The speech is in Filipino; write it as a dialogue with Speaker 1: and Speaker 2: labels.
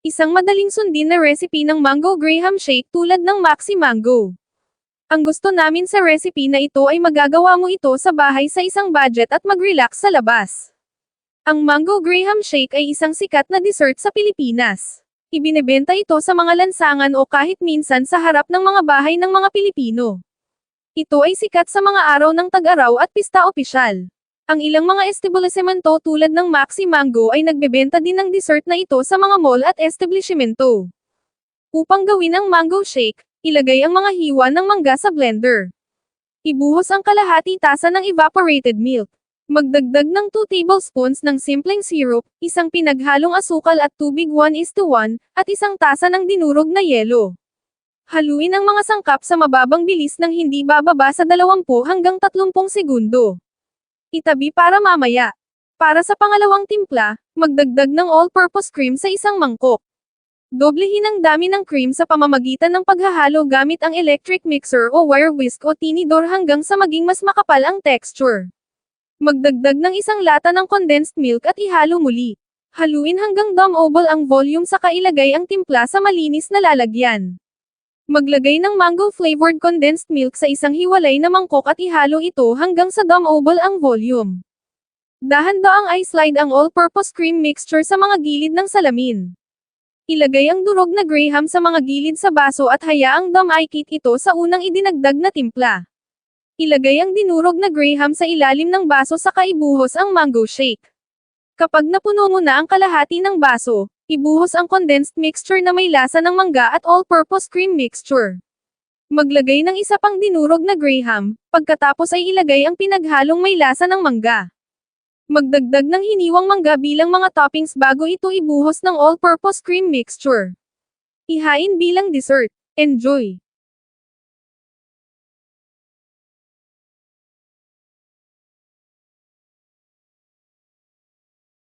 Speaker 1: Isang madaling sundin na recipe ng mango graham shake tulad ng Maxi Mango. Ang gusto namin sa recipe na ito ay magagawa mo ito sa bahay sa isang budget at mag-relax sa labas. Ang mango graham shake ay isang sikat na dessert sa Pilipinas. Ibinebenta ito sa mga lansangan o kahit minsan sa harap ng mga bahay ng mga Pilipino. Ito ay sikat sa mga araw ng tag-araw at pista opisyal. Ang ilang mga establishmento tulad ng Maxi Mango ay nagbebenta din ng dessert na ito sa mga mall at establishmento. Upang gawin ang mango shake, ilagay ang mga hiwa ng mangga sa blender. Ibuhos ang kalahati tasa ng evaporated milk. Magdagdag ng 2 tablespoons ng simpleng syrup, isang pinaghalong asukal at tubig 1:1, at isang tasa ng dinurog na yelo. Haluin ang mga sangkap sa mababang bilis ng hindi bababa sa 20 hanggang 30 segundo. Itabi para mamaya. Para sa pangalawang timpla, magdagdag ng all-purpose cream sa isang mangkok. Doblehin ang dami ng cream sa pamamagitan ng paghahalo gamit ang electric mixer o wire whisk o tinidor hanggang sa maging mas makapal ang texture. Magdagdag ng isang lata ng condensed milk at ihalo muli. Haluin hanggang dumbbell ang volume saka ilagay ang timpla sa malinis na lalagyan. Maglagay ng mango-flavored condensed milk sa isang hiwalay na mangkok at ihalo ito hanggang sa dumbbell ang volume. Dahan-daang i-slide ang all-purpose cream mixture sa mga gilid ng salamin. Ilagay ang durog na graham sa mga gilid sa baso at hayaang dumikit ito sa unang idinagdag na timpla. Ilagay ang dinurog na graham sa ilalim ng baso saka ibuhos ang mango shake. Kapag napuno mo na ang kalahati ng baso, ibuhos ang condensed mixture na may lasa ng mangga at all-purpose cream mixture. Maglagay ng isa pang dinurog na graham, pagkatapos ay ilagay ang pinaghalong may lasa ng mangga. Magdagdag ng hiniwang mangga bilang mga toppings bago ito ibuhos ng all-purpose cream mixture. Ihain bilang dessert. Enjoy!